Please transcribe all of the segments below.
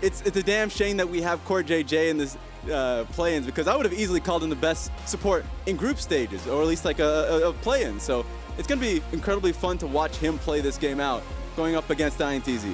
it's a damn shame that we have Core JJ in this play-ins, because I would have easily called him the best support in group stages, or at least like a play-in. So it's going to be incredibly fun to watch him play this game out, going up against INTZ.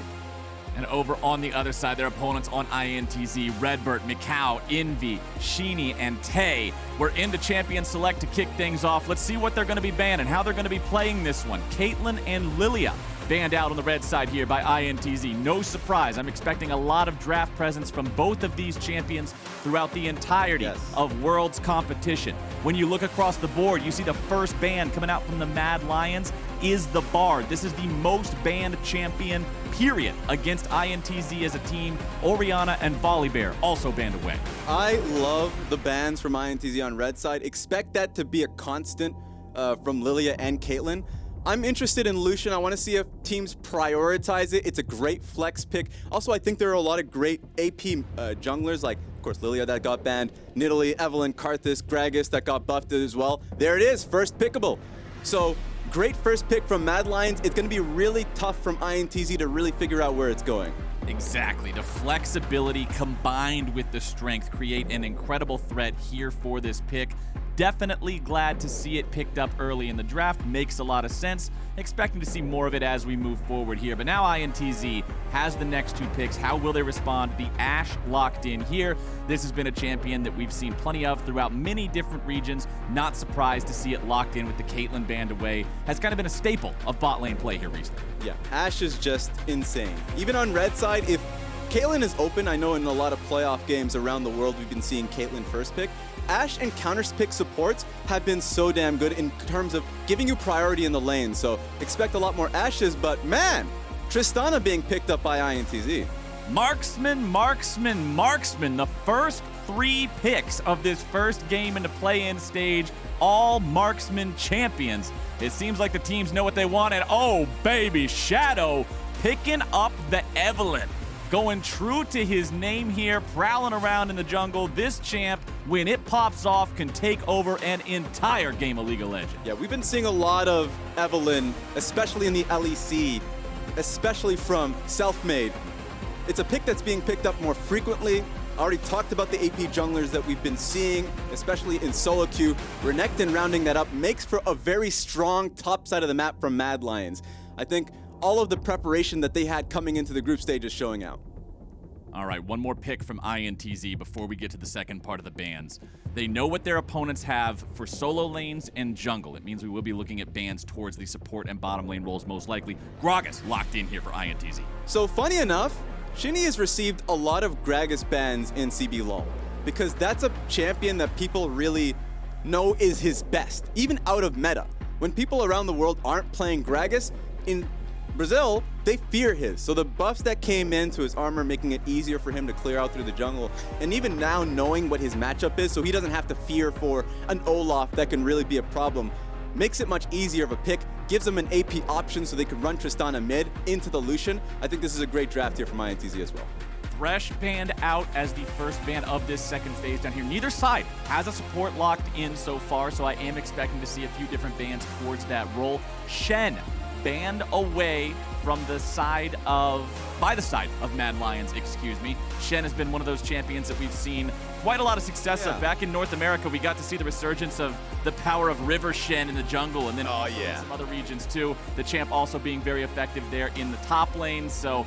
And over on the other side, their opponents on INTZ, Redbert, Mikau, Envy, Sheeny, and Tay. We're into Champion Select to kick things off. Let's see what they're going to be banned and how they're going to be playing this one. Caitlyn and Lilia banned out on the red side here by INTZ. No surprise. I'm expecting a lot of draft presence from both of these champions throughout the entirety of Worlds competition. When you look across the board, you see the first ban coming out from the Mad Lions is the Bard. This is the most banned champion, period, against INTZ as a team. Oriana and Volibear also banned away. I love the bans from INTZ on red side. Expect that to be a constant from Lilia and Caitlyn. I'm interested in Lucian. I want to see if teams prioritize it. It's a great flex pick. Also, I think there are a lot of great AP junglers, like, of course, Lilia that got banned, Nidalee, Evelynn, Karthus, Gragas that got buffed as well. There it is, first pickable. So, great first pick from Mad Lions. It's going to be really tough from INTZ to really figure out where it's going. Exactly. The flexibility combined with the strength create an incredible threat here for this pick. Definitely glad to see it picked up early in the draft. Makes a lot of sense. Expecting to see more of it as we move forward here. But now INTZ has the next two picks. How will they respond? The Ashe locked in here. This has been a champion that we've seen plenty of throughout many different regions. Not surprised to see it locked in with the Caitlyn band away. Has kind of been a staple of bot lane play here recently. Yeah, Ashe is just insane. Even on red side, if Caitlyn is open, I know in a lot of playoff games around the world we've been seeing Caitlyn first pick. Ashe and counter pick supports have been so damn good in terms of giving you priority in the lane, so expect a lot more Ashes, but man, Tristana being picked up by INTZ. Marksman, marksman, marksman. The first three picks of this first game in the play-in stage, all marksman champions. It seems like the teams know what they want, and oh baby, Shadow picking up the Evelynn. Going true to his name here, prowling around in the jungle. This champ, when it pops off, can take over an entire game of League of Legends. Yeah, we've been seeing a lot of Evelynn, especially in the LEC, especially from Selfmade. It's a pick that's being picked up more frequently. I already talked about the AP junglers that we've been seeing, especially in solo queue. Renekton rounding that up makes for a very strong top side of the map from Mad Lions. I think all of the preparation that they had coming into the group stage is showing out. All right, one more pick from INTZ before we get to the second part of the bans. They know what their opponents have for solo lanes and jungle. It means we will be looking at bans towards the support and bottom lane roles most likely. Gragas locked in here for INTZ. So funny enough, Shinny has received a lot of Gragas bans in CB LoL because that's a champion that people really know is his best, even out of meta. When people around the world aren't playing Gragas, in Brazil, they fear his. So the buffs that came into his armor, making it easier for him to clear out through the jungle, and even now knowing what his matchup is, so he doesn't have to fear for an Olaf that can really be a problem, makes it much easier of a pick, gives them an AP option so they could run Tristana mid into the Lucian. I think this is a great draft here from INTZ as well. Thresh banned out as the first ban of this second phase down here. Neither side has a support locked in so far, so I am expecting to see a few different bans towards that role. Shen banned away from the side of, by the side of Mad Lions, excuse me. Shen has been one of those champions that we've seen quite a lot of success of. Back in North America, we got to see the resurgence of the power of River Shen in the jungle, and then in some other regions too. The champ also being very effective there in the top lane, so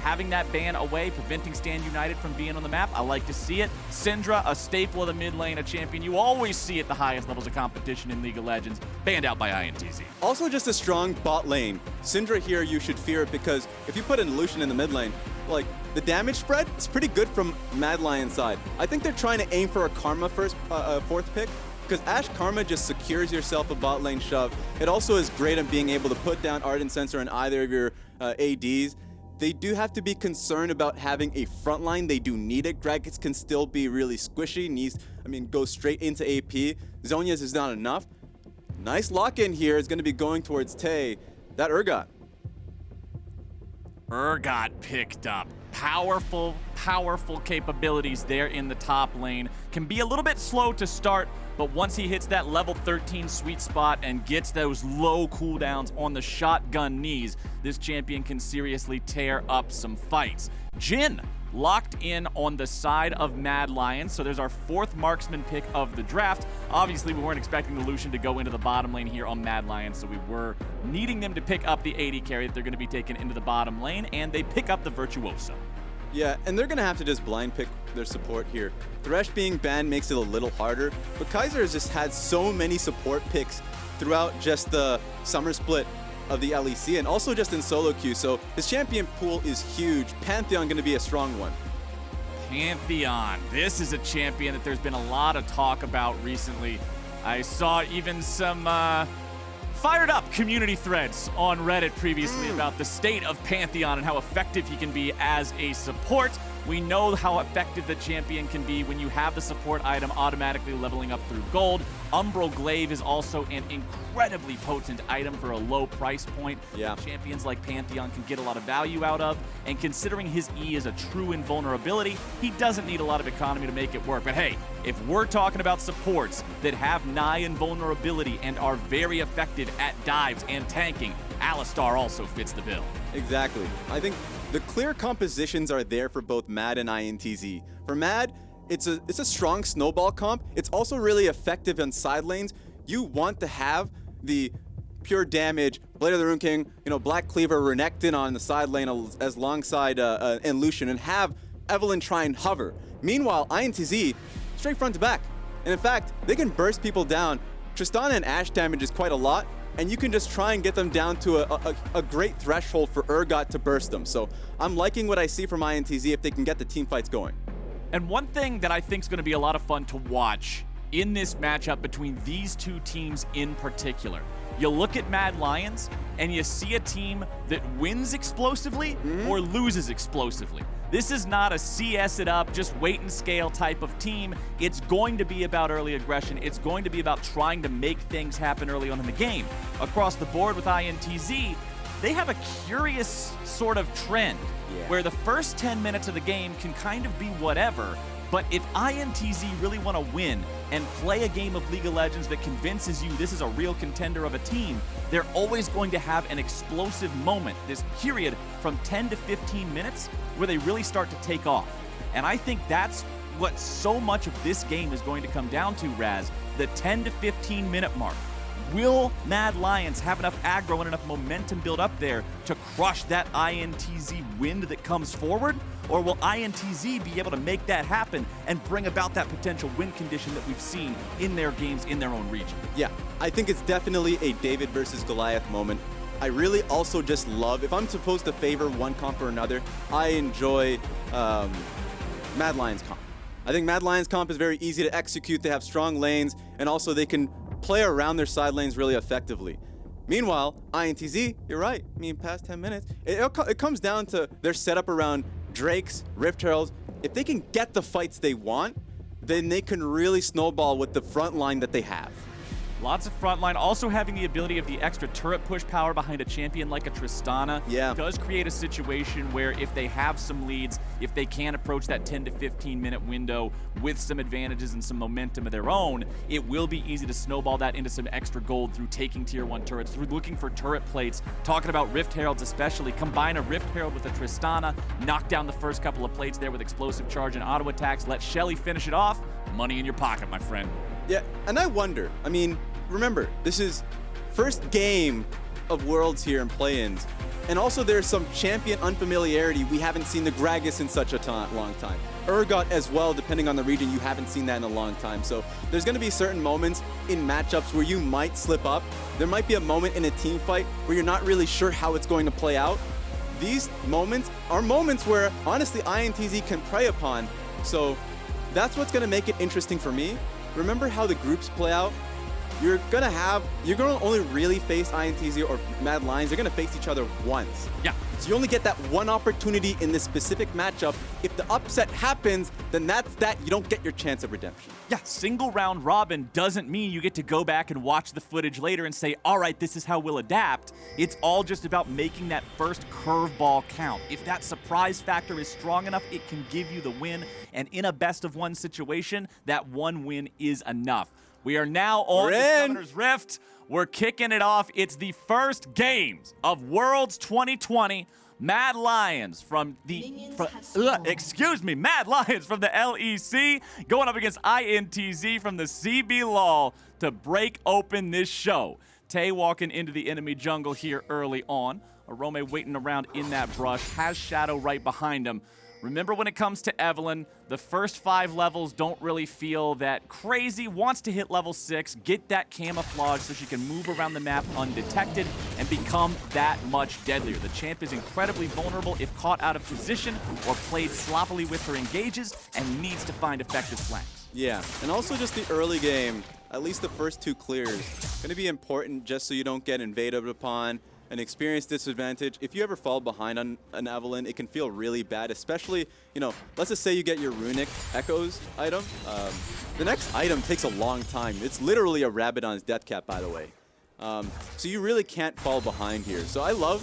having that ban away, preventing Stand United from being on the map, I like to see it. Syndra, a staple of the mid lane, a champion you always see at the highest levels of competition in League of Legends, banned out by INTZ. Also just a strong bot lane. Syndra here, you should fear it because if you put in Lucian in the mid lane, like, the damage spread is pretty good from Mad Lion's side. I think they're trying to aim for a Karma fourth pick, because Ashe Karma just secures yourself a bot lane shove. It also is great at being able to put down Ardent Sensor in either of your ADs. They do have to be concerned about having a front line. They do need it. Gragas can still be really squishy. Go straight into AP. Zhonya's is not enough. Nice lock-in here is going to be going towards Tay. That Urgot picked up. Powerful, powerful capabilities there in the top lane. Can be a little bit slow to start, but once he hits that level 13 sweet spot and gets those low cooldowns on the shotgun knees, this champion can seriously tear up some fights. Jhin locked in on the side of Mad Lions. So there's our 4th marksman pick of the draft. Obviously, we weren't expecting the Lucian to go into the bottom lane here on Mad Lions, so we were needing them to pick up the AD carry that they're going to be taken into the bottom lane, and they pick up the Virtuoso. Yeah, and they're going to have to just blind pick their support here. Thresh being banned makes it a little harder, but Kaiser has just had so many support picks throughout just the summer split of the LEC and also just in solo queue, so his champion pool is huge. Pantheon going to be a strong one. Pantheon. This is a champion that there's been a lot of talk about recently. I saw even some fired up community threads on Reddit previously about the state of Pantheon and how effective he can be as a support. We know how effective the champion can be when you have the support item automatically leveling up through gold. Umbral Glaive is also an incredibly potent item for a low price point. Yeah. Champions like Pantheon can get a lot of value out of, and considering his E is a true invulnerability, he doesn't need a lot of economy to make it work. But hey, if we're talking about supports that have nigh invulnerability and are very effective at dives and tanking, Alistar also fits the bill. Exactly. I think the clear compositions are there for both Mad and INTZ. For Mad, it's a strong snowball comp. It's also really effective in side lanes. You want to have the pure damage, Blade of the Rune King, Black Cleaver, Renekton on the side lane as alongside and Lucian, and have Evelynn try and hover. Meanwhile, INTZ, straight front to back. And in fact, they can burst people down. Tristana and Ashe damage is quite a lot, and you can just try and get them down to a great threshold for Urgot to burst them. So I'm liking what I see from INTZ if they can get the team fights going. And one thing that I think is going to be a lot of fun to watch in this matchup between these two teams in particular. You look at Mad Lions, and you see a team that wins explosively or loses explosively. This is not a CS it up, just wait and scale type of team. It's going to be about early aggression. It's going to be about trying to make things happen early on in the game. Across the board with INTZ, they have a curious sort of trend where the first 10 minutes of the game can kind of be whatever, but if INTZ really want to win and play a game of League of Legends that convinces you this is a real contender of a team, they're always going to have an explosive moment, this period from 10 to 15 minutes where they really start to take off. And I think that's what so much of this game is going to come down to, Raz, the 10 to 15 minute mark. Will Mad Lions have enough aggro and enough momentum built up there to crush that INTZ wind that comes forward? Or will INTZ be able to make that happen and bring about that potential win condition that we've seen in their games in their own region? Yeah, I think it's definitely a David versus Goliath moment. I really also just love, if I'm supposed to favor one comp or another, I enjoy Mad Lions comp. I think Mad Lions comp is very easy to execute. They have strong lanes, and also they can play around their side lanes really effectively. Meanwhile, INTZ, you're right. I mean, past 10 minutes, it comes down to their setup around Drakes, Rift Heralds. If they can get the fights they want, then they can really snowball with the front line that they have. Lots of frontline, also having the ability of the extra turret push power behind a champion like a Tristana does create a situation where if they have some leads, if they can approach that 10 to 15 minute window with some advantages and some momentum of their own, it will be easy to snowball that into some extra gold through taking tier 1 turrets, through looking for turret plates, talking about Rift Heralds especially. Combine a Rift Herald with a Tristana, knock down the first couple of plates there with explosive charge and auto attacks, let Shelly finish it off, money in your pocket, my friend. Yeah, and I wonder, I mean, remember, this is first game of Worlds here in play-ins, and also there's some champion unfamiliarity. We haven't seen the Gragas in such a long time. Urgot as well, depending on the region, you haven't seen that in a long time. So there's going to be certain moments in matchups where you might slip up. There might be a moment in a team fight where you're not really sure how it's going to play out. These moments are moments where, honestly, INTZ can prey upon. So that's what's going to make it interesting for me. Remember how the groups play out? You're gonna only really face INTZ or Mad Lions. They're gonna face each other once. Yeah. So you only get that one opportunity in this specific matchup. If the upset happens, then that's that. You don't get your chance of redemption. Yeah, single round robin doesn't mean you get to go back and watch the footage later and say, all right, this is how we'll adapt. It's all just about making that first curveball count. If that surprise factor is strong enough, it can give you the win. And in a best of one situation, that one win is enough. We are now on the Summoner's Rift. We're kicking it off. It's the first games of Worlds 2020. Mad Lions from the Mad Lions from the LEC going up against INTZ from the CB LOL to break open this show. Tay walking into the enemy jungle here early on. Arome waiting around in that brush, has Shadow right behind him. Remember, when it comes to Evelynn, the first 5 levels don't really feel that crazy. Wants to hit level 6, get that camouflage so she can move around the map undetected and become that much deadlier. The champ is incredibly vulnerable if caught out of position or played sloppily with her engages and needs to find effective flanks. Yeah, and also just the early game, at least the first 2 clears, going to be important just so you don't get invaded upon. An experience disadvantage. If you ever fall behind on an Evelynn, it can feel really bad, especially, let's just say you get your Runic Echoes item. The next item takes a long time. It's literally a Rabadon's Death Cap, by the way. So you really can't fall behind here. So I love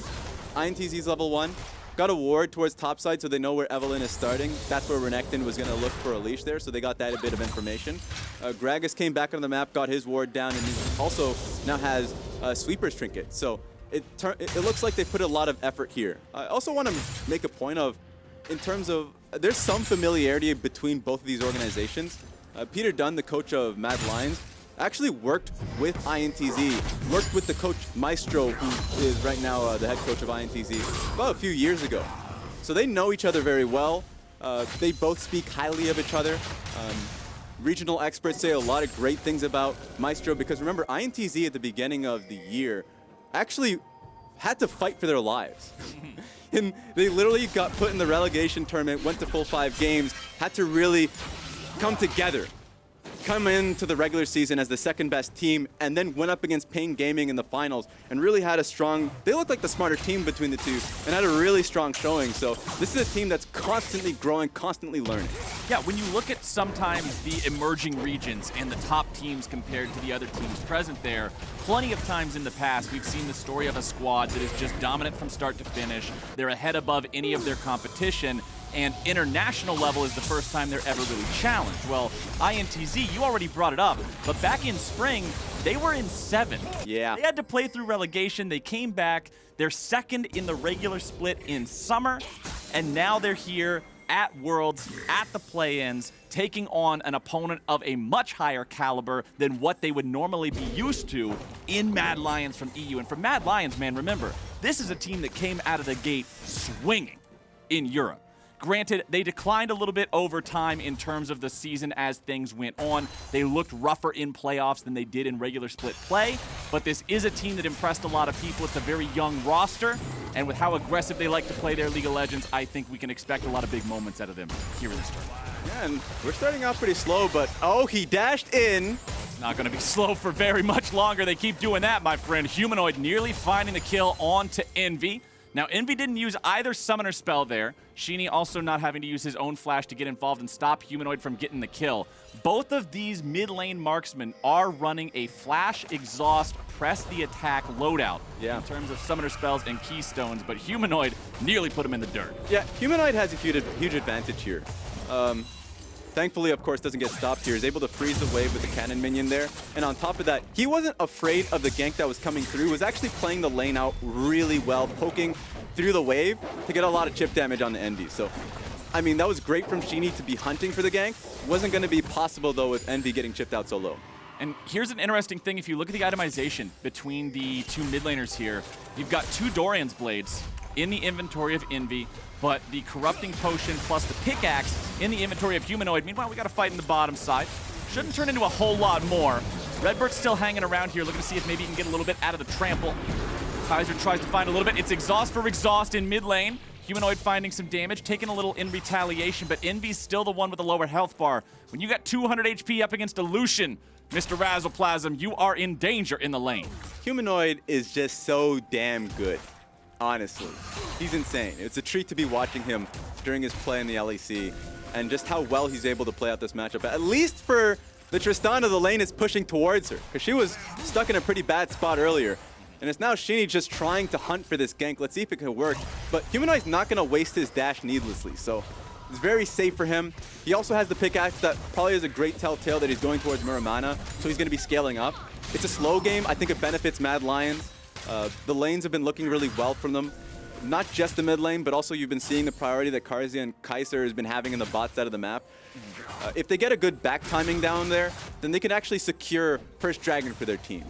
INTZ's level 1. Got a ward towards topside so they know where Evelynn is starting. That's where Renekton was going to look for a leash there, so they got that a bit of information. Gragas came back on the map, got his ward down, and he also now has Sweeper's Trinket. So it looks like they put a lot of effort here. I also want to make a point of, in terms of, there's some familiarity between both of these organizations. Peter Dunn, the coach of Mad Lions, actually worked with INTZ, worked with the coach Maestro, who is right now the head coach of INTZ, about a few years ago. So they know each other very well. They both speak highly of each other. Regional experts say a lot of great things about Maestro because remember, INTZ at the beginning of the year actually had to fight for their lives. And they literally got put in the relegation tournament, went to full 5 games, had to really come together, come into the regular season as the second best team, and then went up against Pain Gaming in the finals and really had a strong, they looked like the smarter team between the two and had a really strong showing. So this is a team that's constantly growing, constantly learning. Yeah, when you look at sometimes the emerging regions and the top teams compared to the other teams present there, plenty of times in the past we've seen the story of a squad that is just dominant from start to finish. They're ahead above any of their competition, and international level is the first time they're ever really challenged. Well, INTZ, you already brought it up, but back in spring, they were in 7th. Yeah. They had to play through relegation. They came back. They're 2nd in the regular split in summer, and now they're here at Worlds, at the play-ins, taking on an opponent of a much higher caliber than what they would normally be used to in Mad Lions from EU. And for Mad Lions, man, remember, this is a team that came out of the gate swinging in Europe. Granted, they declined a little bit over time in terms of the season as things went on. They looked rougher in playoffs than they did in regular split play, but this is a team that impressed a lot of people. It's a very young roster, and with how aggressive they like to play their League of Legends, I think we can expect a lot of big moments out of them here in this tournament. Yeah, and we're starting out pretty slow, but oh, he dashed in. It's not going to be slow for very much longer. They keep doing that, my friend. Humanoid nearly finding the kill onto Envy. Now, Envy didn't use either summoner spell there. Sheeny also not having to use his own flash to get involved and stop Humanoid from getting the kill. Both of these mid-lane marksmen are running a flash, exhaust, press the attack loadout in terms of summoner spells and keystones, but Humanoid nearly put him in the dirt. Yeah, Humanoid has a huge advantage here. Thankfully, of course, doesn't get stopped here. He's able to freeze the wave with the cannon minion there. And on top of that, he wasn't afraid of the gank that was coming through. He was actually playing the lane out really well, poking through the wave to get a lot of chip damage on the Envy. So, I mean, that was great from Sheeny to be hunting for the gank. Wasn't going to be possible, though, with Envy getting chipped out so low. And here's an interesting thing. If you look at the itemization between the 2 mid laners here, you've got 2 Dorian's Blades in the inventory of Envy, but the Corrupting Potion plus the Pickaxe in the inventory of Humanoid. Meanwhile, we got to fight in the bottom side. Shouldn't turn into a whole lot more. Redbird's still hanging around here, looking to see if maybe he can get a little bit out of the trample. Kaiser tries to find a little bit. It's exhaust for exhaust in mid lane. Humanoid finding some damage, taking a little in retaliation, but Envy's still the one with the lower health bar. When you got 200 HP up against a Lucian, Mr. Razzleplasm, you are in danger in the lane. Humanoid is just so damn good. Honestly, he's insane. It's a treat to be watching him during his play in the LEC and just how well he's able to play out this matchup. At least for the Tristana, the lane is pushing towards her because she was stuck in a pretty bad spot earlier. And it's now Sheeny just trying to hunt for this gank. Let's see if it can work. But Humanoid's not going to waste his dash needlessly, so it's very safe for him. He also has the pickaxe that probably is a great telltale that he's going towards Muramana, so he's going to be scaling up. It's a slow game. I think it benefits Mad Lions. The lanes have been looking really well from them. not just the mid lane, but also you've been seeing the priority that Karzia and Kaiser has been having in the bot side of the map. If they get a good back timing down there, then they can actually secure first dragon for their team.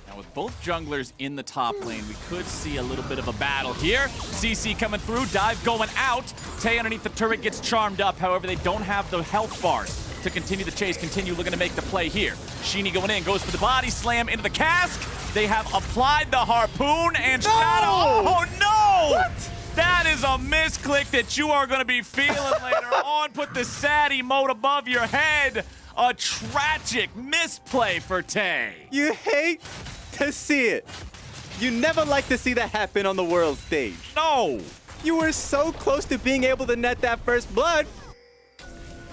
Now with both junglers in the top lane, we could see a little bit of a battle here. CC coming through, dive going out. Tay underneath the turret gets charmed up. However, they don't have the health bars to continue the chase, continue looking to make the play here. Sheeny going in, goes for the body slam into the cask. They have applied the harpoon and Shadow. Oh no! What? That is a misclick that you are going to be feeling later on. Put the sad emote above your head. A tragic misplay for Tay. You hate to see it. You never like to see that happen on the world stage. No! You were so close to being able to net that first blood.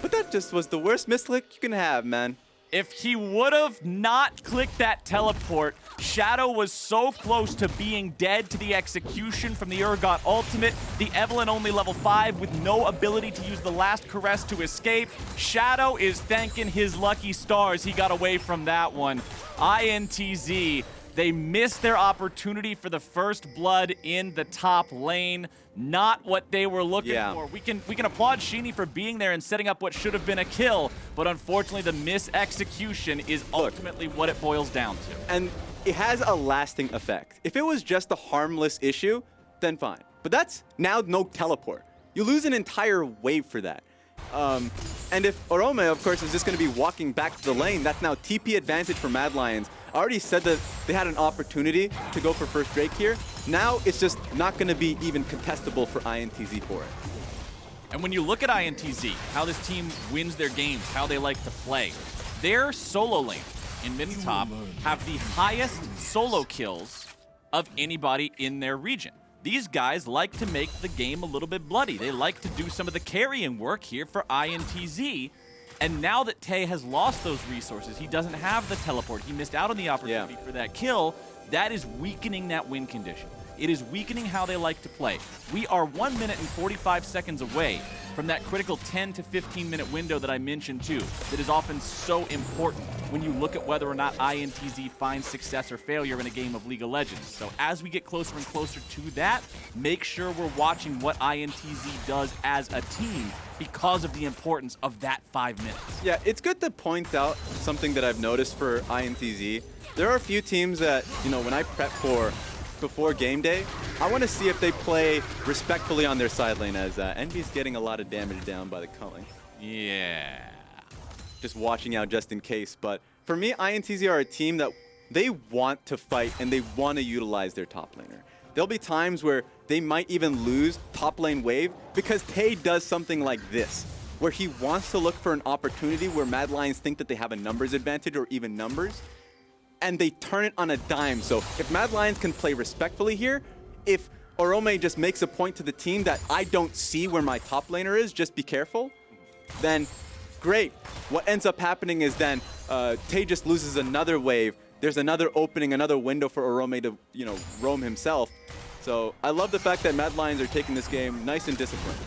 But that just was the worst misclick you can have, man. If he would have not clicked that teleport, Shadow was so close to being dead to the execution from the Urgot ultimate. The Evelynn only level 5 with no ability to use the last caress to escape. Shadow is thanking his lucky stars he got away from that one. INTZ, they missed their opportunity for the first blood in the top lane. Not what they were looking for. We can applaud Sheeny for being there and setting up what should have been a kill, but unfortunately the misexecution is ultimately what it boils down to. And it has a lasting effect. If it was just a harmless issue, then fine. But that's now no teleport. You lose an entire wave for that. And if Orome, of course, is just going to be walking back to the lane, that's now TP advantage for Mad Lions. I already said that they had an opportunity to go for first Drake here. Now it's just not going to be even contestable for INTZ for it. And when you look at INTZ, how this team wins their games, how they like to play, their solo lane in mid and top have the highest solo kills of anybody in their region. These guys like to make the game a little bit bloody. They like to do some of the carrying work here for INTZ. And now that Tay has lost those resources, he doesn't have the teleport. He missed out on the opportunity for that kill. That is weakening that win condition. It is weakening how they like to play. We are 1 minute and 45 seconds away from that critical 10 to 15 minute window that I mentioned too, that is often so important when you look at whether or not INTZ finds success or failure in a game of League of Legends. So as we get closer and closer to that, make sure we're watching what INTZ does as a team because of the importance of that 5 minutes. Yeah, it's good to point out something that I've noticed for INTZ. There are a few teams that, you know, when I prep for before game day, I want to see if they play respectfully on their side lane, as Envy's getting a lot of damage down by the culling. Yeah. Just watching out just in case. But for me, INTZ are a team that they want to fight and they want to utilize their top laner. There'll be times where they might even lose top lane wave because Tay does something like this, where he wants to look for an opportunity where Mad Lions think that they have a numbers advantage or even numbers, and they turn it on a dime. So if Mad Lions can play respectfully here, if Orome just makes a point to the team that I don't see where my top laner is, just be careful, then great. What ends up happening is then Tay just loses another wave. There's another opening, another window for Orome to, you know, roam himself. So I love the fact that Mad Lions are taking this game nice and disciplined.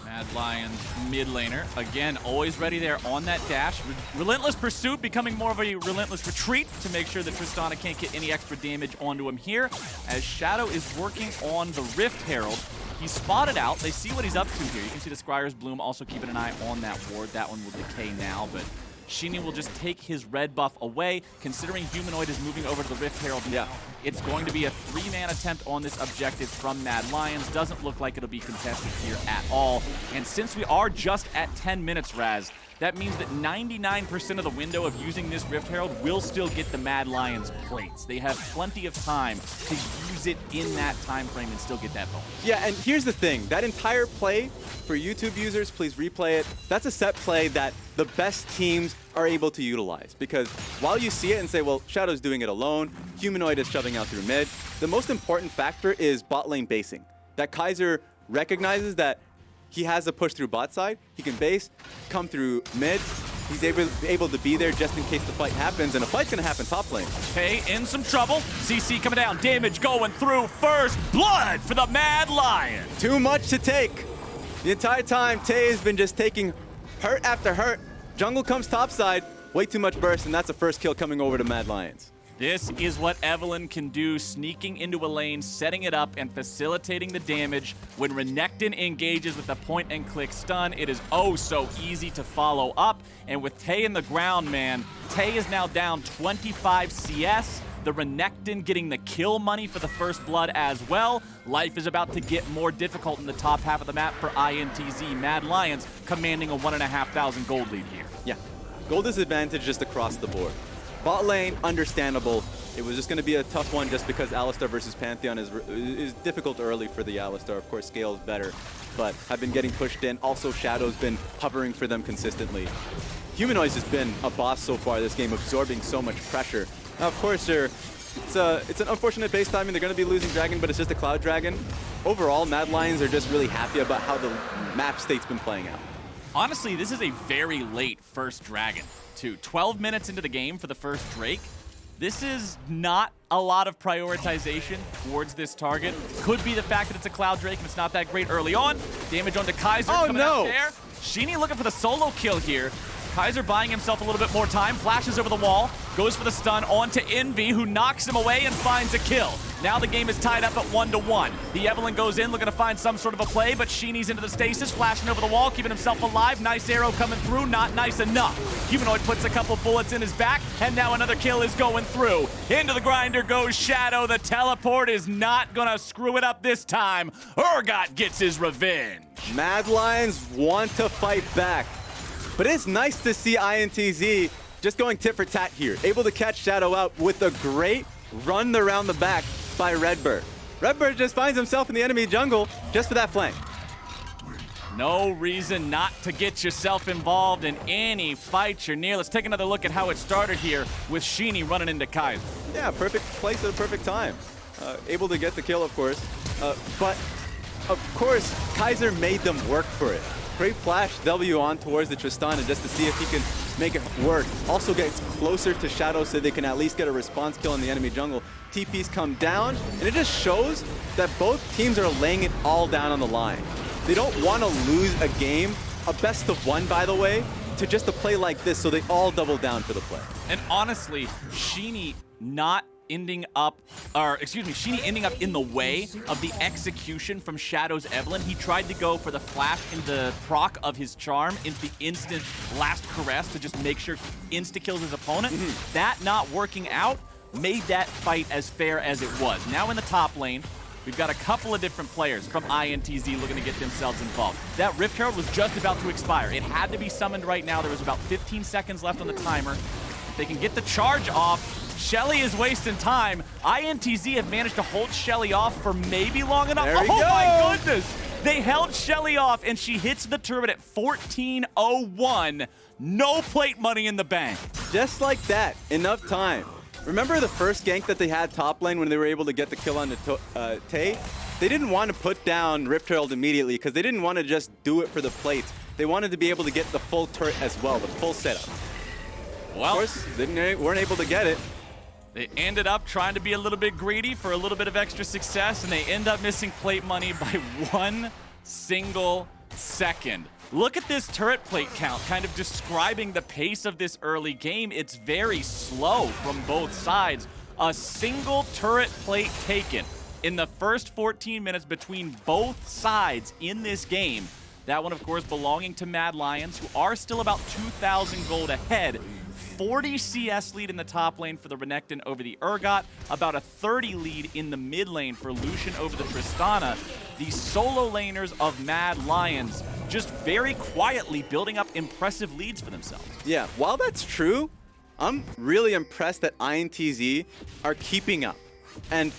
Mad Lions mid laner, again, always ready there on that dash. Relentless pursuit becoming more of a relentless retreat to make sure that Tristana can't get any extra damage onto him here. As Shadow is working on the Rift Herald, he's spotted out. They see what he's up to here. You can see the Scryer's Bloom also keeping an eye on that ward. That one will decay now, but Sheeny will just take his red buff away. Considering Humanoid is moving over to the Rift Herald now, it's going to be a 3-man attempt on this objective from Mad Lions. Doesn't look like it'll be contested here at all. And since we are just at 10 minutes, Raz, that means that 99% of the window of using this Rift Herald will still get the Mad Lions plates. They have plenty of time to use it in that time frame and still get that bonus. Yeah, and here's the thing. That entire play, for YouTube users, please replay it. That's a set play that the best teams are able to utilize. Because while you see it and say, well, Shadow's doing it alone, Humanoid is shoving out through mid, the most important factor is bot lane basing. That Kaiser recognizes that he has a push through bot side. He can base, come through mid. He's able to be there just in case the fight happens, and a fight's gonna happen top lane. Tay in some trouble. CC coming down, damage going through. First blood for the Mad Lion. Too much to take. The entire time, Tay has been just taking hurt after hurt. Jungle comes topside, way too much burst, and that's a first kill coming over to Mad Lions. This is what Evelyn can do, sneaking into a lane, setting it up, and facilitating the damage. When Renekton engages with the point-and-click stun, it is oh so easy to follow up. And with Tay in the ground, man, Tay is now down 25 CS. The Renekton getting the kill money for the first blood as well. Life is about to get more difficult in the top half of the map for INTZ. Mad Lions commanding a 1,500 gold lead here. Yeah, gold disadvantage just across the board. Bot lane, understandable. It was just going to be a tough one just because Alistar versus Pantheon is difficult early for the Alistar. Of course, Scale is better, but have been getting pushed in. Also, Shadow's been hovering for them consistently. Humanoid's has been a boss so far this game, absorbing so much pressure. Now, of course, it's an unfortunate base timing. They're going to be losing Dragon, but it's just a Cloud Dragon. Overall, Mad Lions are just really happy about how the map state's been playing out. Honestly, this is a very late first Dragon, too. 12 minutes into the game for the first Drake. This is not a lot of prioritization towards this target. Could be the fact that it's a Cloud Drake and it's not that great early on. Damage onto Kaiser coming out there. Sheenie looking for the solo kill here. Kaiser buying himself a little bit more time, flashes over the wall, goes for the stun onto Envy, who knocks him away and finds a kill. Now the game is tied up at 1-1. The Evelyn goes in looking to find some sort of a play, but Sheenie's into the stasis, flashing over the wall, keeping himself alive. Nice arrow coming through, not nice enough. Humanoid puts a couple bullets in his back, and now another kill is going through. Into the grinder goes Shadow. The teleport is not gonna screw it up this time. Urgot gets his revenge. Mad Lions want to fight back. But it's nice to see INTZ just going tit for tat here, able to catch Shadow out with a great run around the back by Redbird. Redbird just finds himself in the enemy jungle just for that flank. No reason not to get yourself involved in any fight you're near. Let's take another look at how it started here with Sheenie running into Kaiser. Yeah, perfect place at the perfect time. Able to get the kill, of course. But, of course, Kaiser made them work for it. Great flash W on towards the Tristana just to see if he can make it work. Also gets closer to Shadow so they can at least get a response kill in the enemy jungle. TPs come down, and it just shows that both teams are laying it all down on the line. They don't want to lose a game, a best of one, by the way, to just a play like this, so they all double down for the play. And honestly, Sheenie ending up in the way of the execution from Shadow's Evelyn. He tried to go for the flash in the proc of his charm into the instant last caress to just make sure he insta-kills his opponent. That not working out made that fight as fair as it was. Now in the top lane, we've got a couple of different players from INTZ looking to get themselves involved. That Rift Herald was just about to expire. It had to be summoned right now. There was about 15 seconds left on the timer. If they can get the charge off, Shelly is wasting time. INTZ have managed to hold Shelly off for maybe long enough. Oh my goodness! They held Shelly off, and she hits the turret at 14:01. No plate money in the bank. Just like that, enough time. Remember the first gank that they had top lane when they were able to get the kill on the Tay? They didn't want to put down Rift Herald immediately because they didn't want to just do it for the plates. They wanted to be able to get the full turret as well, the full setup. Well, of course, they weren't able to get it. They ended up trying to be a little bit greedy for a little bit of extra success, and they end up missing plate money by 1 single second. Look at this turret plate count, kind of describing the pace of this early game. It's very slow from both sides. A single turret plate taken in the first 14 minutes between both sides in this game. That one, of course, belonging to Mad Lions, who are still about 2,000 gold ahead. 40 CS lead in the top lane for the Renekton over the Urgot, about a 30 lead in the mid lane for Lucian over the Tristana. The solo laners of Mad Lions just very quietly building up impressive leads for themselves. Yeah, while that's true, I'm really impressed that INTZ are keeping up. And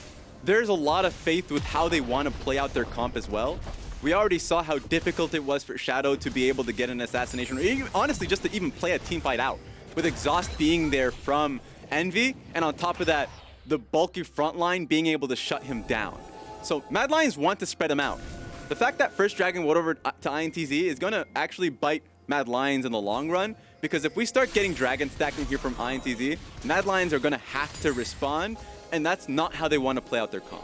there's a lot of faith with how they want to play out their comp as well. We already saw how difficult it was for Shadow to be able to get an assassination, or even, honestly, just to even play a team fight out. With Exhaust being there from Envy, and on top of that, the bulky front line being able to shut him down. So Mad Lions want to spread him out. The fact that first Dragon went over to INTZ is going to actually bite Mad Lions in the long run, because if we start getting Dragon stacking here from INTZ, Mad Lions are going to have to respond, and that's not how they want to play out their comp.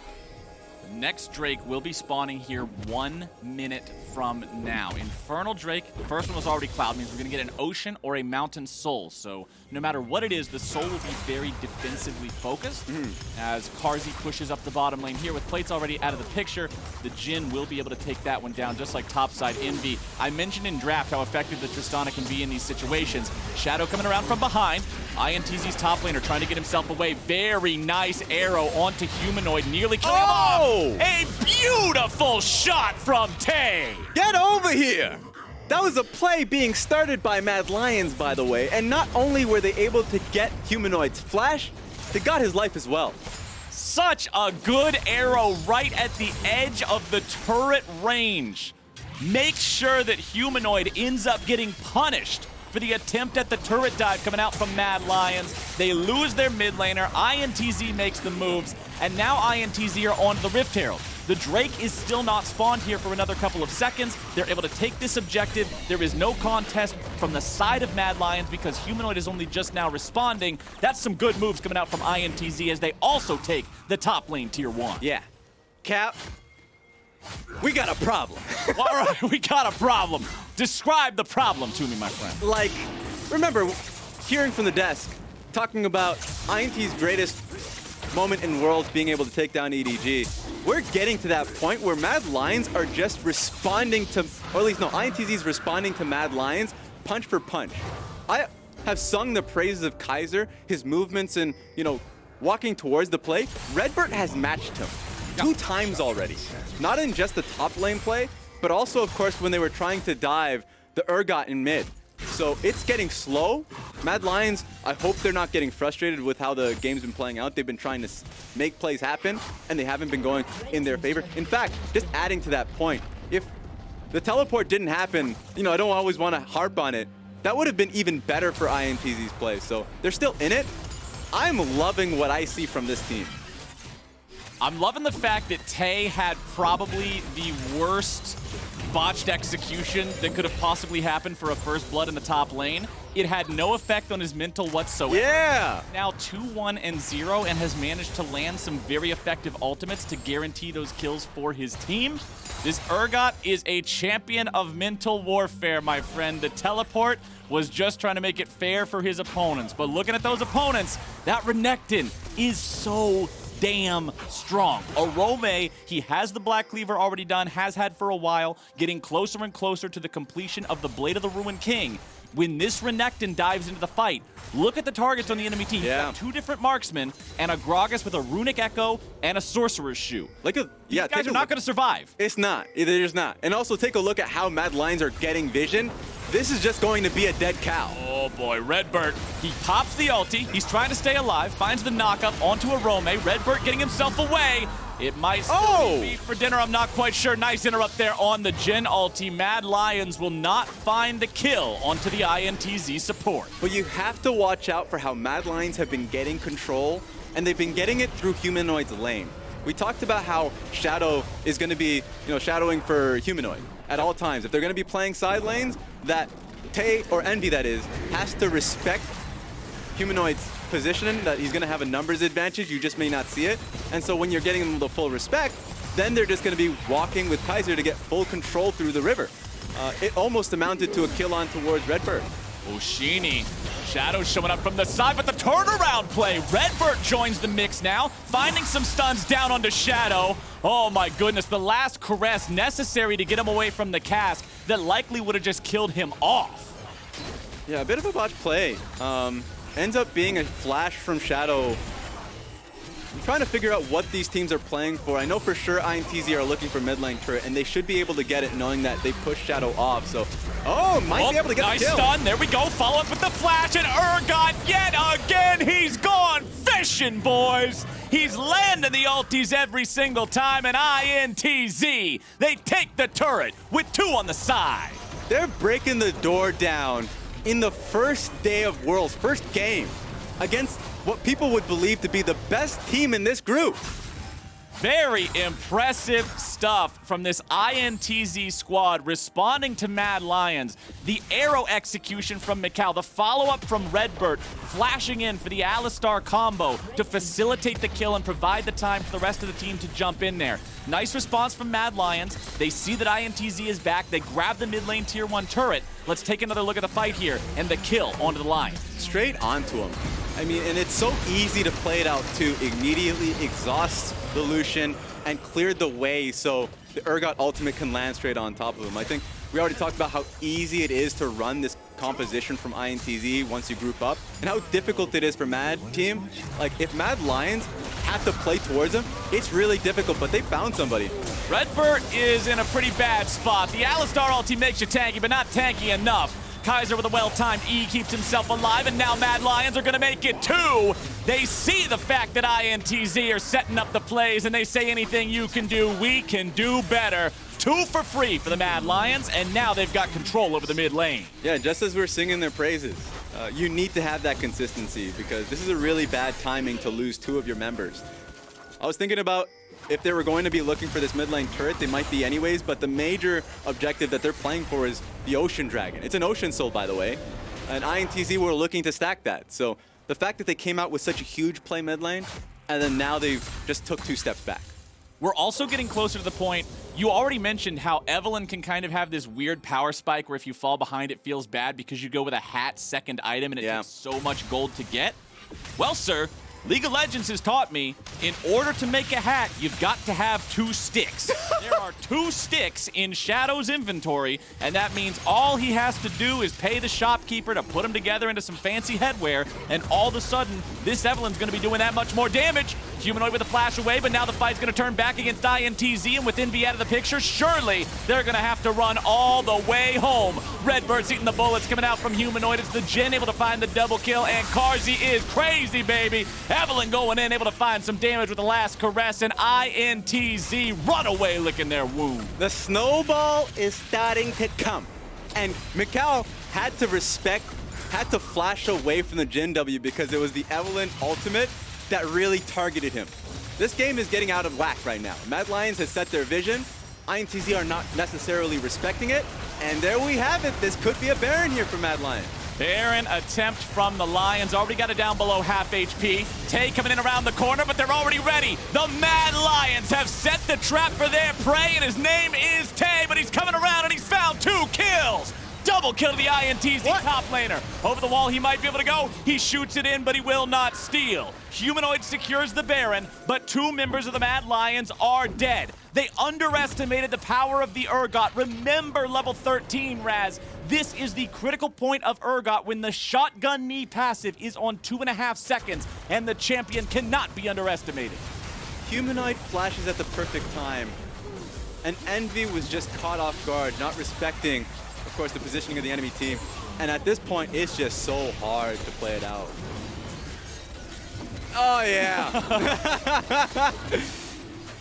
Next Drake will be spawning here 1 minute from now. Infernal Drake, the first one was already Cloud, means we're going to get an Ocean or a Mountain Soul. So no matter what it is, the Soul will be very defensively focused. As Carzzy pushes up the bottom lane here with plates already out of the picture, the Jhin will be able to take that one down just like topside Envy. I mentioned in draft how effective the Tristana can be in these situations. Shadow coming around from behind. INTZ's top laner trying to get himself away. Very nice arrow onto Humanoid, nearly killing him off. A beautiful shot from Tay. Get over here! That was a play being started by Mad Lions, by the way, and not only were they able to get Humanoid's flash, they got his life as well. Such a good arrow right at the edge of the turret range. Make sure that Humanoid ends up getting punished for the attempt at the turret dive coming out from Mad Lions. They lose their mid laner. INTZ makes the moves, and now INTZ are on the Rift Herald. The Drake is still not spawned here for another couple of seconds. They're able to take this objective. There is no contest from the side of Mad Lions because Humanoid is only just now responding. That's some good moves coming out from INTZ as they also take the top lane tier 1. Yeah. Cap, we got a problem. All right, we got a problem. Describe the problem to me, my friend. Like, remember, hearing from the desk, talking about INT's greatest moment in Worlds being able to take down EDG. We're getting to that point where Mad Lions are just responding to, or at least no, INTZ is responding to Mad Lions punch for punch. I have sung the praises of Kaiser, his movements and, walking towards the play. Redbird has matched him 2 times already. Not in just the top lane play, but also, of course, when they were trying to dive the Urgot in mid. So it's getting slow. Mad Lions, I hope they're not getting frustrated with how the game's been playing out. They've been trying to make plays happen, and they haven't been going in their favor. In fact, just adding to that point, if the teleport didn't happen, I don't always want to harp on it, that would have been even better for INTZ's play. So they're still in it. I'm loving what I see from this team. I'm loving the fact that Tay had probably the worst botched execution that could have possibly happened for a first blood in the top lane. It had no effect on his mental whatsoever. Yeah! Now 2-1 and 0 and has managed to land some very effective ultimates to guarantee those kills for his team. This Urgot is a champion of mental warfare, my friend. The teleport was just trying to make it fair for his opponents. But looking at those opponents, that Renekton is so damn strong. Arome, he has the Black Cleaver already done, has had for a while, getting closer and closer to the completion of the Blade of the Ruined King. When this Renekton dives into the fight, look at the targets on the enemy team. Yeah. You've got 2 different marksmen and a Gragas with a Runic Echo and a Sorcerer's Shoe. These guys are not going to survive. It's not. They're just not. And also take a look at how Mad Lions are getting vision. This is just going to be a dead cow. Oh boy, Redbird. He pops the ulti. He's trying to stay alive. Finds the knockup onto Arome. Redbird getting himself away. It might still be beef for dinner. I'm not quite sure. Nice interrupt there on the Jhin ulti. Mad Lions will not find the kill onto the INTZ support. But you have to watch out for how Mad Lions have been getting control, and they've been getting it through Humanoid's lane. We talked about how Shadow is going to be, shadowing for Humanoid at all times. If they're going to be playing side lanes, that Tay, or Envy that is, has to respect Humanoid's position, that he's going to have a numbers advantage. You just may not see it. And so when you're getting them the full respect, then they're just going to be walking with Kaiser to get full control through the river. It almost amounted to a kill on towards Redbird. Oshini, Shadow showing up from the side, but the turnaround play. Redbird joins the mix now, finding some stuns down onto Shadow. Oh my goodness, the last caress necessary to get him away from the cask that likely would have just killed him off. Yeah, a bit of a botch play. Ends up being a flash from Shadow. I'm trying to figure out what these teams are playing for. I know for sure INTZ are looking for mid lane turret, and they should be able to get it knowing that they pushed Shadow off. So, might be able to get nice the kill. Stun. There we go. Follow up with the flash, and Urgot yet again. He's gone fishing, boys. He's landing the ultis every single time, and INTZ, they take the turret with 2 on the side. They're breaking the door down in the first day of Worlds, first game, against what people would believe to be the best team in this group. Very impressive stuff from this INTZ squad responding to Mad Lions. The arrow execution from Mikal, the follow-up from Redbird, flashing in for the Alistar combo to facilitate the kill and provide the time for the rest of the team to jump in there. Nice response from Mad Lions. They see that INTZ is back. They grab the mid lane tier 1 turret. Let's take another look at the fight here and the kill onto the line. Straight onto him. I mean, and it's so easy to play it out to immediately exhaust the Lucian and clear the way so the Urgot ultimate can land straight on top of him. I think we already talked about how easy it is to run this composition from INTZ once you group up and how difficult it is for Mad team. Like, if Mad Lions have to play towards them, it's really difficult, but they found somebody. Redbird is in a pretty bad spot. The Alistar ulti makes you tanky, but not tanky enough. Kaiser with a well-timed E keeps himself alive, and now Mad Lions are going to make it 2. They see the fact that INTZ are setting up the plays, and they say anything you can do, we can do better. 2 for free for the Mad Lions, and now they've got control over the mid lane. Yeah, just as we're singing their praises, you need to have that consistency because this is a really bad timing to lose 2 of your members. I was thinking about if they were going to be looking for this mid lane turret, they might be anyways, but the major objective that they're playing for is the Ocean Dragon. It's an Ocean Soul, by the way, and INTZ were looking to stack that. So the fact that they came out with such a huge play mid lane, and then now they've just took 2 steps back. We're also getting closer to the point, you already mentioned how Evelynn can kind of have this weird power spike where if you fall behind it feels bad because you go with a hat second item and it takes so much gold to get. Well, sir, League of Legends has taught me, in order to make a hat, you've got to have 2 sticks. There are 2 sticks in Shadow's inventory, and that means all he has to do is pay the shopkeeper to put them together into some fancy headwear, and all of a sudden, this Evelynn's going to be doing that much more damage. Humanoid with a flash away, but now the fight's going to turn back against INTZ, and with Envy out of the picture, surely they're going to have to run all the way home. Redbird's eating the bullets coming out from Humanoid. It's the Jhin able to find the double kill, and Carzzy is crazy, baby. Evelynn going in, able to find some damage with the last caress, and INTZ run away licking their wound. The snowball is starting to come, and Mikal had to flash away from the Jhin W because it was the Evelynn ultimate that really targeted him. This game is getting out of whack right now. Mad Lions has set their vision. INTZ are not necessarily respecting it, and there we have it. This could be a Baron here for Mad Lions. Baron attempt from the Lions, already got it down below half HP. Tay coming in around the corner, but they're already ready. The Mad Lions have set the trap for their prey, and his name is Tay, but he's coming around and he's found 2 kills. Double kill to the INTZ top laner. Over the wall he might be able to go. He shoots it in, but he will not steal. Humanoid secures the Baron, but 2 members of the Mad Lions are dead. They underestimated the power of the Urgot. Remember level 13, Raz. This is the critical point of Urgot when the shotgun knee passive is on 2.5 seconds, and the champion cannot be underestimated. Humanoid flashes at the perfect time, and Envy was just caught off guard, not respecting, of course, the positioning of the enemy team. And at this point, it's just so hard to play it out. Oh, yeah.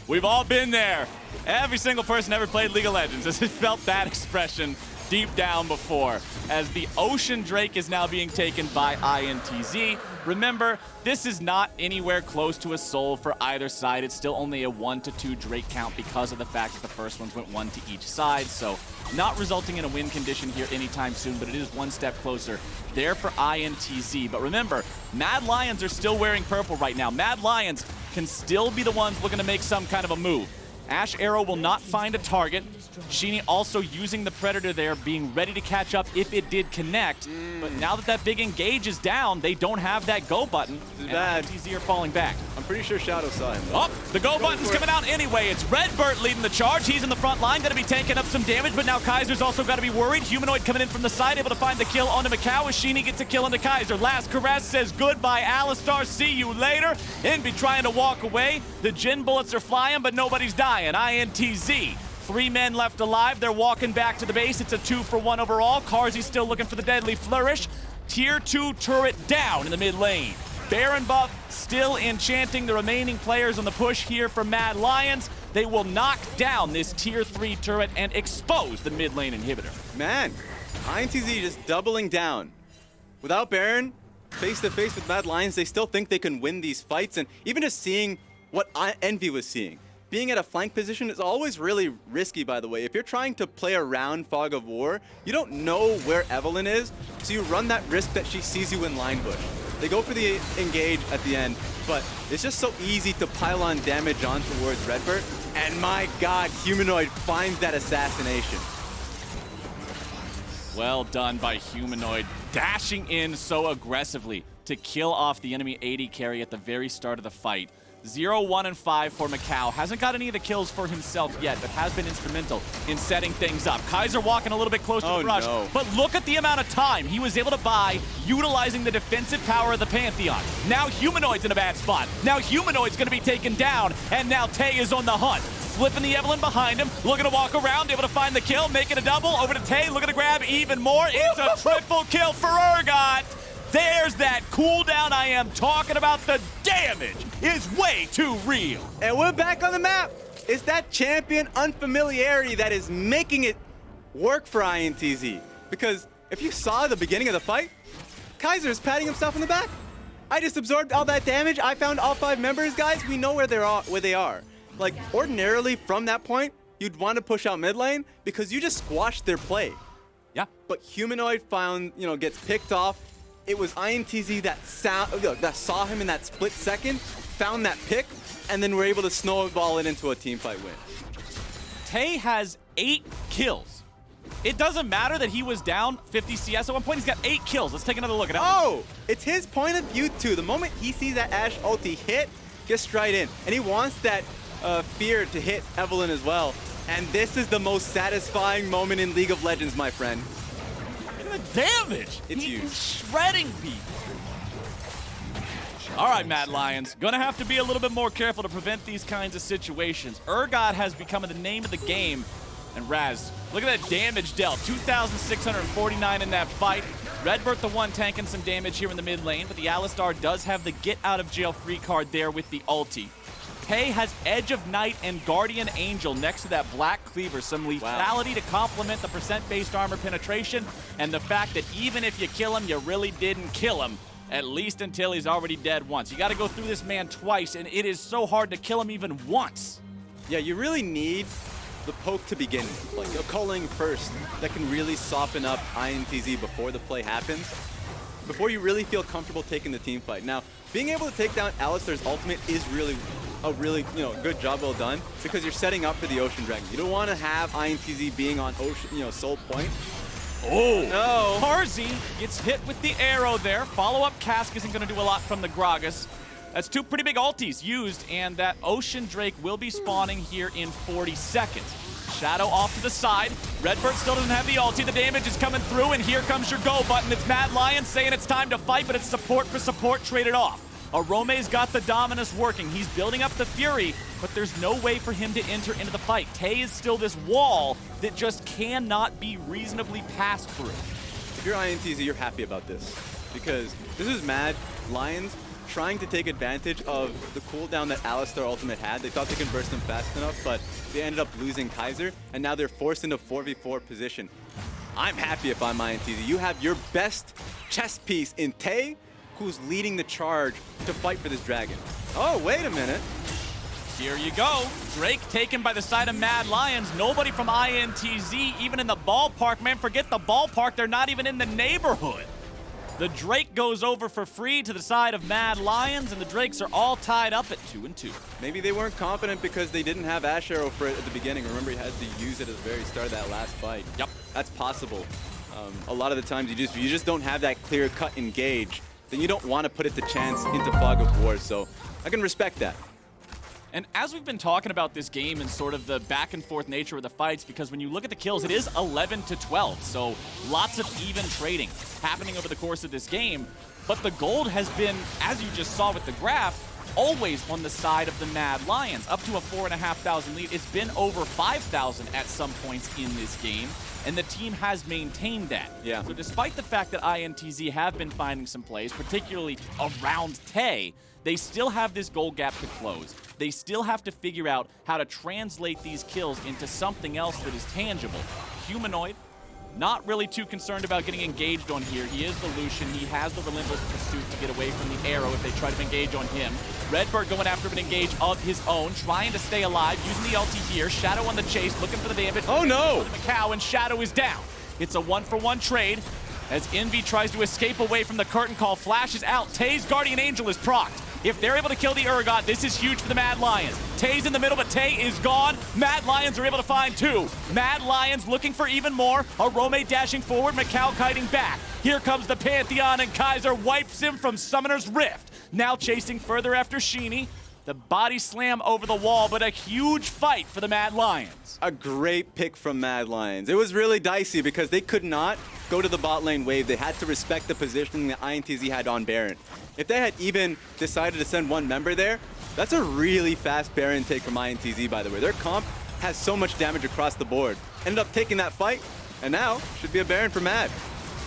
We've all been there. Every single person ever played League of Legends has felt that expression deep down before, as the Ocean Drake is now being taken by INTZ. Remember, this is not anywhere close to a soul for either side. It's still only a 1 to 2 Drake count because of the fact that the first ones went 1 to each side, so not resulting in a win condition here anytime soon, but it is 1 step closer there for INTZ. But remember, Mad Lions are still wearing purple right now. Mad Lions can still be the ones looking to make some kind of a move. Ash Arrow will not find a target. Sheeny also using the Predator there, being ready to catch up if it did connect. But now that big engage is down, they don't have that go button. This is bad. INTZ are falling back. I'm pretty sure Shadow saw him. Oh, the go button's coming out anyway. It's Redbird leading the charge. He's in the front line, going to be taking up some damage, but now Kaiser's also got to be worried. Humanoid coming in from the side, able to find the kill onto Mikal as Sheeny gets a kill onto Kaiser. Last caress says goodbye, Alistar. See you later. Envy trying to walk away. The Jhin bullets are flying, but nobody's dying. INTZ. 3 men left alive. They're walking back to the base. It's a 2-for-1 overall. Carzzy's still looking for the deadly flourish. Tier 2 turret down in the mid lane. Baron buff still enchanting the remaining players on the push here for Mad Lions. They will knock down this tier 3 turret and expose the mid lane inhibitor. Man, INTZ just doubling down. Without Baron, face to face with Mad Lions, they still think they can win these fights, and even just seeing what Envy was seeing. being at a flank position is always really risky, by the way. If you're trying to play around Fog of War, you don't know where Evelyn is, so you run that risk that she sees you in line bush. They go for the engage at the end, but it's just so easy to pile on damage on towards Redbird. And my god, Humanoid finds that assassination. Well done by Humanoid, dashing in so aggressively to kill off the enemy AD carry at the very start of the fight. 0, 1, and 5 for Macau. Hasn't got any of the kills for himself yet, but has been instrumental in setting things up. Kaiser walking a little bit close to the rush, but look at the amount of time he was able to buy utilizing the defensive power of the Pantheon. Now Humanoid's in a bad spot. Now Humanoid's going to be taken down, and now Tay is on the hunt. Flipping the Evelyn behind him, looking to walk around, able to find the kill, making a double, over to Tay, looking to grab even more. It's a triple kill for Urgot. There's that cooldown I am talking about. The damage is way too real. And we're back on the map. It's that champion unfamiliarity that is making it work for INTZ. Because if you saw the beginning of the fight, Kaiser's patting himself on the back. I just absorbed all that damage. I found all 5 members, guys. We know where they are. Like, ordinarily, from that point, you'd want to push out mid lane because you just squashed their play. Yeah. But Humanoid gets picked off. It was INTZ that saw him in that split second, found that pick, and then were able to snowball it into a teamfight win. Tay has 8 kills. It doesn't matter that he was down 50 CS at one point. He's got 8 kills. Let's take another look at it. Oh, it's his point of view, too. The moment he sees that Ashe ulti hit, gets right in. And he wants that fear to hit Evelyn as well. And this is the most satisfying moment in League of Legends, my friend. The damage. It's He huge. is shredding people. All right, Mad Lions. Gonna have to be a little bit more careful to prevent these kinds of situations. Urgot has become the name of the game. And Raz, look at that damage dealt. 2,649 in that fight. Redbird the one tanking some damage here in the mid lane, but the Alistar does have the get out of jail free card there with the ulti. Tay has Edge of Night and Guardian Angel next to that Black Cleaver. Some lethality to complement the percent-based armor penetration, and the fact that even if you kill him, you really didn't kill him, at least until he's already dead once. You got to go through this man twice, and it is so hard to kill him even once. Yeah, you really need the poke to begin, like a culling first that can really soften up INTZ before the play happens, before you really feel comfortable taking the team fight. Now, being able to take down Alistar's ultimate is really a good job well done, because you're setting up for the Ocean Dragon. You don't want to have INTZ being on Ocean, Soul Point. Oh, no. Harzi gets hit with the arrow there. Follow-up cask isn't going to do a lot from the Gragas. That's 2 pretty big ultis used, and that Ocean Drake will be spawning here in 40 seconds. Shadow off to the side. Redbird still doesn't have the ulti. The damage is coming through, and here comes your go button. It's Mad Lion saying it's time to fight, but it's support for support traded off. Arome's got the Dominus working. He's building up the Fury, but there's no way for him to enter into the fight. Tay is still this wall that just cannot be reasonably passed through. If you're INTZ, you're happy about this, because this is Mad Lions trying to take advantage of the cooldown that Alistar Ultimate had. They thought they could burst him fast enough, but they ended up losing Kaiser, and now they're forced into 4v4 position. I'm happy if I'm INTZ. You have your best chess piece in Tay, who's leading the charge to fight for this dragon. Oh, wait a minute. Here you go. Drake taken by the side of Mad Lions. Nobody from INTZ even in the ballpark. Man, forget the ballpark. They're not even in the neighborhood. The Drake goes over for free to the side of Mad Lions, and the Drakes are all tied up at 2-2. Maybe they weren't confident because they didn't have Ash Arrow for it at the beginning. Remember, he had to use it at the very start of that last fight. Yep. That's possible. A lot of the times you just don't have that clear-cut engage. Then you don't want to put it to chance into Fog of War, so I can respect that. And as we've been talking about this game and sort of the back and forth nature of the fights, because when you look at the kills, it is 11-12, so lots of even trading happening over the course of this game. But the gold has been, as you just saw with the graph, always on the side of the Mad Lions, up to a 4,500 lead. It's been over 5,000 at some points in this game, and the team has maintained that. Yeah. So despite the fact that INTZ have been finding some plays, particularly around Tay, they still have this gold gap to close. They still have to figure out how to translate these kills into something else that is tangible. Humanoid not really too concerned about getting engaged on here. He is the Lucian. He has the Relentless Pursuit to get away from the arrow if they try to engage on him. Redbird going after an engage of his own, trying to stay alive, using the ulti here. Shadow on the chase, looking for the damage. Oh no! Macau, and Shadow is down. It's a 1-for-1 trade as Envy tries to escape away from the curtain call. Flashes out. Tay's Guardian Angel is procced. If they're able to kill the Urgot, this is huge for the Mad Lions. Tay's in the middle, but Tay is gone. Mad Lions are able to find 2. Mad Lions looking for even more. Arome dashing forward, Macau kiting back. Here comes the Pantheon, and Kaiser wipes him from Summoner's Rift. Now chasing further after Sheeny. The body slam over the wall, but a huge fight for the Mad Lions. A great pick from Mad Lions. It was really dicey because they could not go to the bot lane wave. They had to respect the positioning that INTZ had on Baron. If they had even decided to send one member there, that's a really fast Baron take from INTZ, by the way. Their comp has so much damage across the board. Ended up taking that fight, and now should be a Baron for Mad.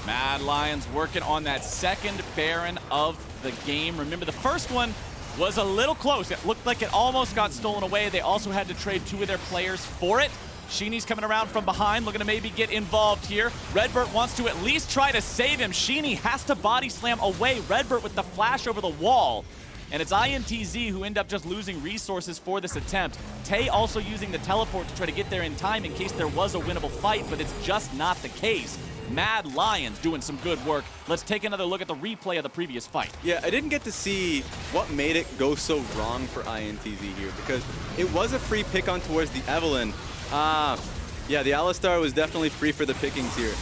Mad Lions working on that second Baron of the game. Remember, the first one was a little close. It looked like it almost got stolen away. They also had to trade 2 of their players for it. Sheeny's coming around from behind, looking to maybe get involved here. Redbird wants to at least try to save him. Sheeny has to body slam away Redbird with the flash over the wall. And it's INTZ who end up just losing resources for this attempt. Tay also using the teleport to try to get there in time in case there was a winnable fight, but it's just not the case. Mad Lions doing some good work. Let's take another look at the replay of the previous fight. Yeah, I didn't get to see what made it go so wrong for INTZ here because it was a free pick on towards the Evelynn. Yeah, the Alistar was definitely free for the pickings here.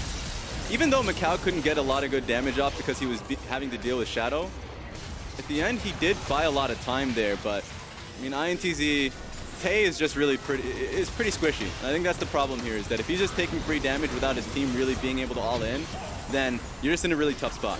Even though Macau couldn't get a lot of good damage off because he was having to deal with Shadow, at the end he did buy a lot of time there, but I mean INTZ, Tay is just really pretty squishy. And I think that's the problem here, is that if he's just taking free damage without his team really being able to all in, then you're just in a really tough spot.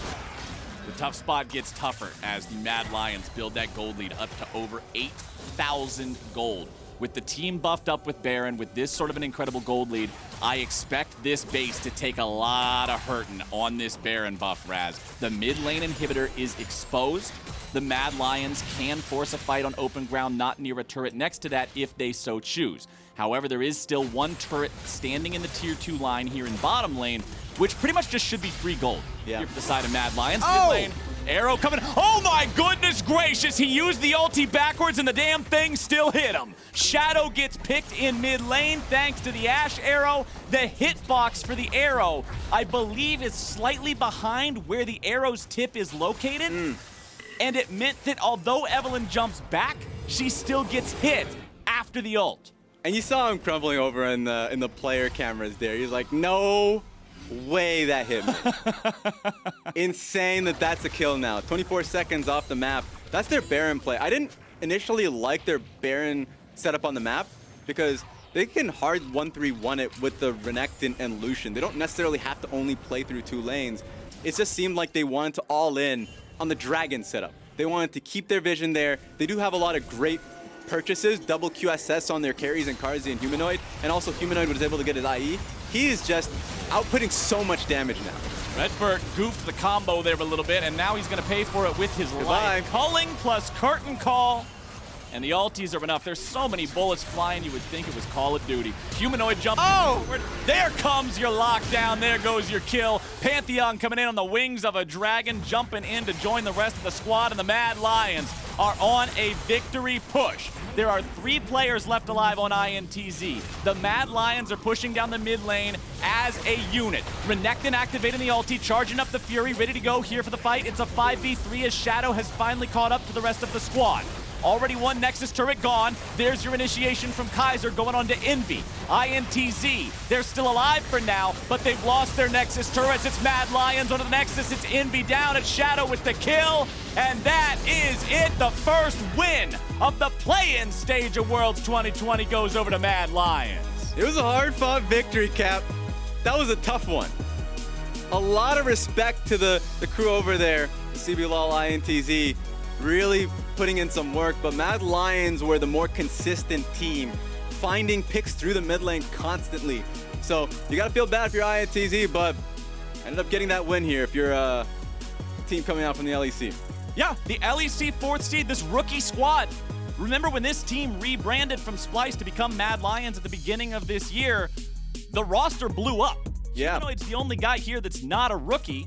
The tough spot gets tougher as the Mad Lions build that gold lead up to over 8,000 gold. With the team buffed up with Baron, with this sort of an incredible gold lead, I expect this base to take a lot of hurting on this Baron buff, Raz. The mid lane inhibitor is exposed. The Mad Lions can force a fight on open ground, not near a turret next to that if they so choose. However, there is still one turret standing in the tier 2 line here in bottom lane, which pretty much just should be 3 gold. Yeah. Here for the side of Mad Lions. Oh! Mid lane. Arrow coming. Oh my goodness gracious. He used the ulti backwards and the damn thing still hit him. Shadow gets picked in mid lane thanks to the Ash arrow. The hitbox for the arrow, I believe, is slightly behind where the arrow's tip is located. And it meant that although Evelynn jumps back, she still gets hit after the ult. And you saw him crumbling over in the player cameras there. He's like, no way that hit me. Insane that that's a kill now. 24 seconds off the map. That's their Baron play. I didn't initially like their Baron setup on the map because they can hard 1-3-1 it with the Renekton and Lucian. They don't necessarily have to only play through 2 lanes. It just seemed like they wanted to all in on the Dragon setup. They wanted to keep their vision there. They do have a lot of great purchases, double QSS on their carries and Karzi and Humanoid, and also Humanoid was able to get his IE. He is just outputting so much damage now. Redbird goofed the combo there a little bit, and now he's going to pay for it with his life. Culling plus curtain call, and the ultis are enough. There's so many bullets flying, you would think it was Call of Duty. Humanoid jumping forward. There comes your lockdown. There goes your kill. Pantheon coming in on the wings of a dragon, jumping in to join the rest of the squad, and the Mad Lions are on a victory push. There are 3 players left alive on INTZ. The Mad Lions are pushing down the mid lane as a unit. Renekton activating the ulti, charging up the Fury, ready to go here for the fight. It's a 5v3 as Shadow has finally caught up to the rest of the squad. Already one Nexus turret gone. There's your initiation from Kaiser going on to Envy. INTZ, they're still alive for now, but they've lost their Nexus turrets. It's Mad Lions onto the Nexus. It's Envy down. It's Shadow with the kill. And that is it. The first win of the play-in stage of Worlds 2020 goes over to Mad Lions. It was a hard-fought victory, Cap. That was a tough one. A lot of respect to the crew over there, the CBLOL INTZ, really putting in some work, but Mad Lions were the more consistent team, finding picks through the mid lane constantly. So you gotta feel bad for your INTZ, but ended up getting that win here if you're a team coming out from the LEC. Yeah, the LEC 4th seed, this rookie squad. Remember when this team rebranded from Splice to become Mad Lions at the beginning of this year, the roster blew up. Yeah. Humanoid's the only guy here that's not a rookie.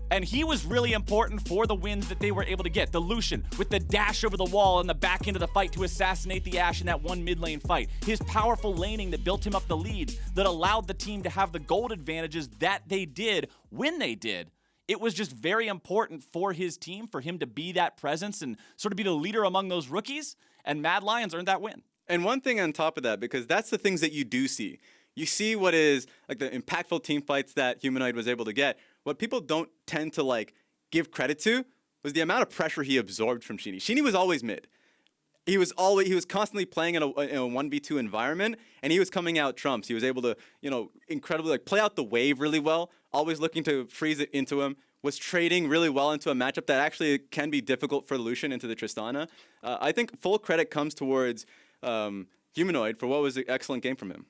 And he was really important for the wins that they were able to get. The Lucian with the dash over the wall and the back end of the fight to assassinate the Ashe in that one mid lane fight. His powerful laning that built him up the leads, that allowed the team to have the gold advantages that they did when they did. It was just very important for his team, for him to be that presence and sort of be the leader among those rookies. And Mad Lions earned that win. And one thing on top of that, because that's the things that you do see. You see what is like the impactful team fights that Humanoid was able to get. What people don't tend to like give credit to was the amount of pressure he absorbed from Sheeny. Sheeny was always mid. He was constantly playing in a 1v2 environment, and he was coming out trumps. He was able to, incredibly like play out the wave really well, always looking to freeze it into him, was trading really well into a matchup that actually can be difficult for Lucian into the Tristana. I think full credit comes towards Humanoid for what was an excellent game from him.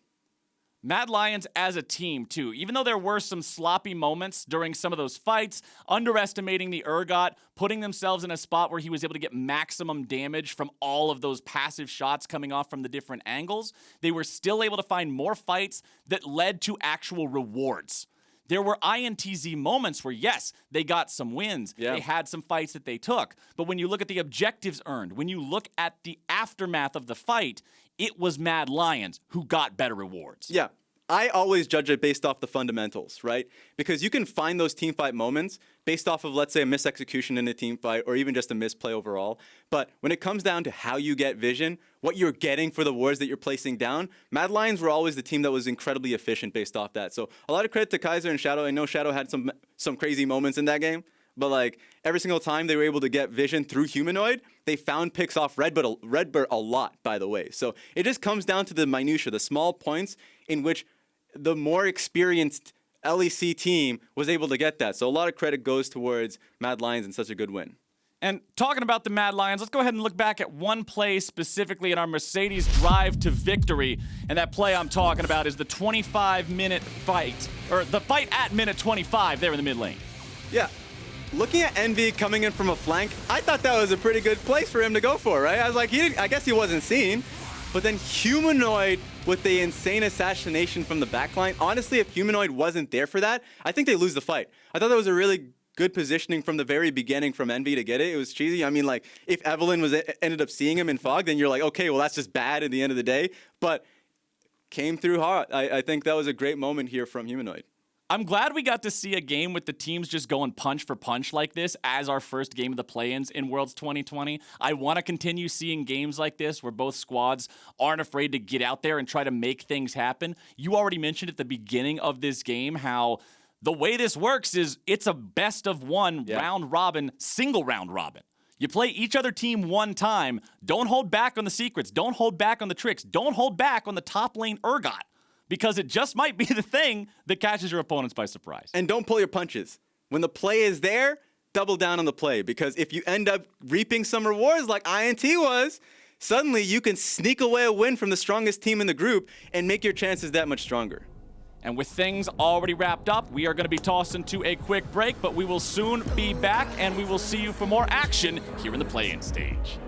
Mad Lions as a team, too. Even though there were some sloppy moments during some of those fights, underestimating the Urgot, putting themselves in a spot where he was able to get maximum damage from all of those passive shots coming off from the different angles, they were still able to find more fights that led to actual rewards. There were INTZ moments where, yes, they got some wins. Yeah. They had some fights that they took. But when you look at the objectives earned, when you look at the aftermath of the fight, it was Mad Lions who got better rewards. Yeah. I always judge it based off the fundamentals, right? Because you can find those team fight moments based off of, let's say, a misexecution in a team fight or even just a misplay overall. But when it comes down to how you get vision, what you're getting for the wards that you're placing down, Mad Lions were always the team that was incredibly efficient based off that. So a lot of credit to Kaiser and Shadow. I know Shadow had some crazy moments in that game, but like every single time they were able to get vision through Humanoid, they found picks off Redbird a lot, by the way. So it just comes down to the minutia, the small points in which the more experienced LEC team was able to get that. So a lot of credit goes towards Mad Lions and such a good win. And talking about the Mad Lions, let's go ahead and look back at one play specifically in our Mercedes drive to victory. And that play I'm talking about is the 25-minute fight, or the fight at minute 25 there in the mid lane. Yeah. Looking at Envy coming in from a flank, I thought that was a pretty good place for him to go for, right? I was like, I guess he wasn't seen. But then Humanoid with the insane assassination from the backline. Honestly, if Humanoid wasn't there for that, I think they lose the fight. I thought that was a really good positioning from the very beginning from Envy to get it. It was cheesy. I mean, like, if Evelyn ended up seeing him in Fog, then you're like, okay, well, that's just bad at the end of the day. But came through hard. I think that was a great moment here from Humanoid. I'm glad we got to see a game with the teams just going punch for punch like this as our first game of the play-ins in Worlds 2020. I want to continue seeing games like this where both squads aren't afraid to get out there and try to make things happen. You already mentioned at the beginning of this game how the way this works is it's a best of one round robin, single round robin. You play each other team one time. Don't hold back on the secrets. Don't hold back on the tricks. Don't hold back on the top lane Urgot. Because it just might be the thing that catches your opponents by surprise. And don't pull your punches. When the play is there, double down on the play. Because if you end up reaping some rewards like INT was, suddenly you can sneak away a win from the strongest team in the group and make your chances that much stronger. And with things already wrapped up, we are going to be tossed into a quick break, but we will soon be back, and we will see you for more action here in the play-in stage.